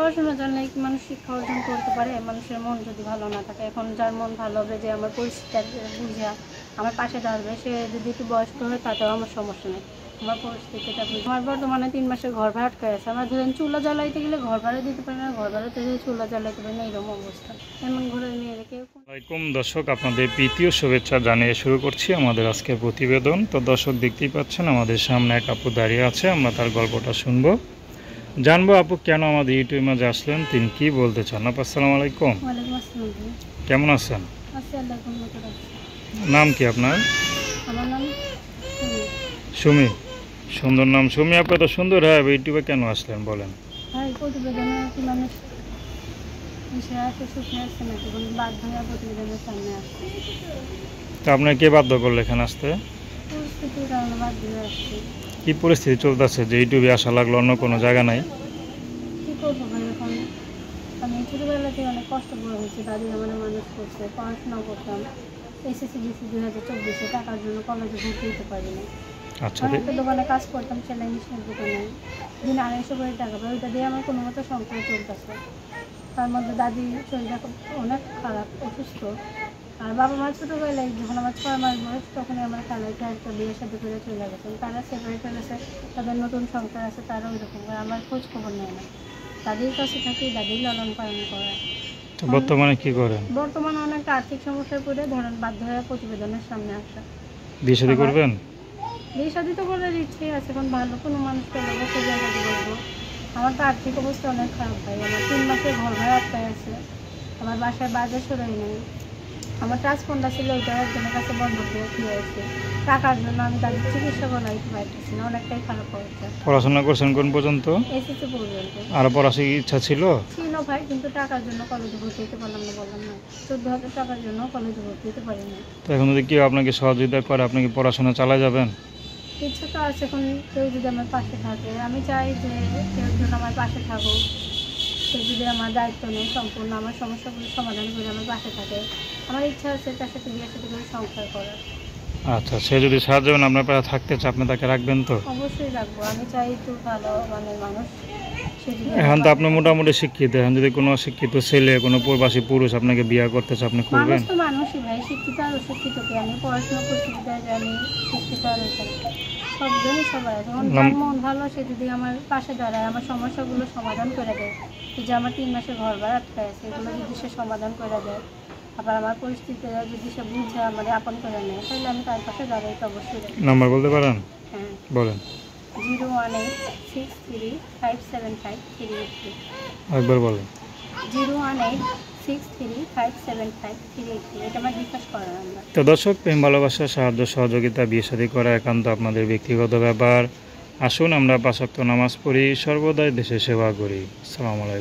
পড়াশোনা জানলে কি মানুষ শিক্ষা অর্জন করতে পারে? মানুষের মন যদি ভালো না থাকে, এখন যার মন ভালো হবে, যে আমার পরিস্থিতি বুঝে আমার পাশে দাঁড়াবে, সে যদি একটু বয়স্ক হয় তাতেও আমার সমস্যা নেই। আমার পরিস্থিতিটা বুঝে। আমার বর্তমানে 3 মাসের ঘর ভাড়া আটকে আছে। আমার ধরেন চুলা জ্বালাইতে গেলে ঘর ভাড়া দিতে পারে না, ঘর ভাড়াতে গেলে চুলা জ্বালাইতে পারে না, এরকম অবস্থা। এমন ঘরে নিয়ে রেখে। আসসালামাইকুম দর্শক, আপনাদের প্রীতীয় শুভেচ্ছা জানিয়ে শুরু করছি আমাদের আজকের প্রতিবেদন। তো দর্শক, দেখতেই পাচ্ছেন আমাদের সামনে এক আপু দাঁড়িয়ে আছে। আমরা তার গল্পটা শুনবো, জানবো আপু কেন আমাদের ইউটিউবের মাঝে আসলেন, তিনি কি বলতে চান। আপু আসসালামু আলাইকুম, ওয়ালাইকুম আসসালাম। কেমন আছেন? আছি আল্লাহ মতো রাখছে। নাম কি আপনার? আমার নাম সুমি। সুন্দর নাম সুমি। আপনি তো সুন্দর, হ্যাঁ ইউটিউবে কেন আসলেন বলেন? হ্যাঁ, প্রতিবেদনে কি মানুষ বিষয় আছে, সুখে আসছে নাকি বাধ্য হয়ে প্রতিবেদনের সামনে আসছে। তো আপনার কে বাধ্য করলো এখানে আসতে? পরিস্থিতির কারণে বাধ্য হয়ে আসছে। কি পরিস্থিতি চলতেছে যে ইউটিউবে আসা লাগলো, অন্য কোনো জায়গা নাই? কী করবো ভাই, এখন আমি ছোটোবেলা থেকে অনেক কষ্ট করে হয়েছি। দাদি আমার মানুষ করছে, পড়াশোনা করতাম। এসএসসি দিয়েছি 2024-এ, টাকার জন্য কলেজে ভর্তি হতে পারিনি। আচ্ছা, আমি একটা দোকানে কাজ করতাম, সেলাই মেশিনের দোকানে। দিন 250 করে টাকা পাই, ওইটা দিয়ে আমার কোনো মতো সংসার চলতেছে। তার মধ্যে দাদি শরীরটা অনেক খারাপ, অসুস্থ। আর বাবা মা ছোটোবেলায় যখন আমার 6 মাস বয়স, তখনই আমার খালাইকে একটা বিয়ের সাথে করে চলে গেছেন। তারা সেপারেট হয়ে গেছে, তাদের নতুন সংসার আছে, তারা ওই রকম করে আমার খোঁজ খবর নেয় না। দাদির কাছে থাকি, দাদির লালন পালন করে। তো বর্তমানে কি করেন? বর্তমানে অনেক আর্থিক সমস্যায় পড়ে ধরেন বাধ্য হয়ে প্রতিবেদনের সামনে আসা। বিয়ে শাদী করবেন? বিয়ে শাদী তো করার ইচ্ছে আছে, এখন ভালো কোনো মানুষ পেলে বসে জায়গা করবো। আমার তো আর্থিক অবস্থা অনেক খারাপ ভাই। আমার 3 মাসের ঘর ভাড়া আটকায় আছে। আমার বাসায় বাজার সরাই নেই। আমার ট্রান্সফারটা ছিল, ওইটা একজনের কাছে বন্ধ করে দিয়ে আছে। টাকার জন্য আমি তাদের চিকিৎসা করাইতে পারতেছি না, অনেকটাই খারাপ হয়েছে। পড়াশোনা করছেন কোন পর্যন্ত? এসএসসি পর্যন্ত। আর পড়াশোনার ইচ্ছা ছিল? ছিল ভাই, কিন্তু টাকার জন্য কলেজে ভর্তি হতে পারলাম না, বললাম না। 14,000 টাকার জন্য কলেজে ভর্তি হতে পারিনি। তো এখন যদি কেউ আপনাকে সহযোগিতা করে, আপনি কি পড়াশোনা চালিয়ে যাবেন? ইচ্ছা তো আছে, এখন কেউ যদি আমার পাশে থাকে। আমি চাই যে কেউ একজন আমার পাশে থাকুক, সে যদি আমার দায়িত্ব নেই সম্পূর্ণ, আমার সমস্যাগুলো সমাধান করে আমার পাশে থাকে। আমার ইচ্ছা আছে তার সাথে বিয়ের সাথে করে সংসার করার। আচ্ছা, সে যদি সাহায্য করেন, আপনার পাশে থাকতে চায়, আপনি তাকে রাখবেন তো? অবশ্যই রাখবো। আমি চাই একটু ভালো মানের মানুষ। সে যদি এখন তো আপনি মোটামুটি শিক্ষিত, এখন যদি কোনো শিক্ষিত ছেলে, কোনো প্রবাসী পুরুষ আপনাকে বিয়ে করতে চায়, আপনি মানুষ করবেন? তো মানুষই ভাই, শিক্ষিত আর অশিক্ষিত কি? আমি পড়াশোনা করছি বিধায় যে আমি শিক্ষিত আর অশিক্ষিত। সব জনই সবাই আছে। এখন যার মন ভালো, সে যদি আমার পাশে দাঁড়ায়, আমার সমস্যাগুলো সমাধান করে দেয়, এই যে আমার 3 মাসের ঘর ভাড়া আটকায় আছে, এগুলো যদি সে সমাধান করে দেয়, আবার আমার পরিস্থিতি যদি সে বুঝে আমার আপন করে নেয়, তাহলে আমি তার পাশে দাঁড়াইতে অবশ্যই রাখি। নাম্বার বলতে পারেন? হ্যাঁ, বলেন। 01863575383। একবার বলেন। 01863575383। এটা আমার বিকাশ করার নাম্বার। তো দর্শক, প্রেম ভালোবাসা, সাহায্য সহযোগিতা, বিয়ে শাদী করা একান্ত আপনাদের ব্যক্তিগত ব্যাপার। আসুন আমরা 5 ওয়াক্ত নামাজ পড়ি, সর্বদাই দেশের সেবা করি। আসসালামু আলাইকুম।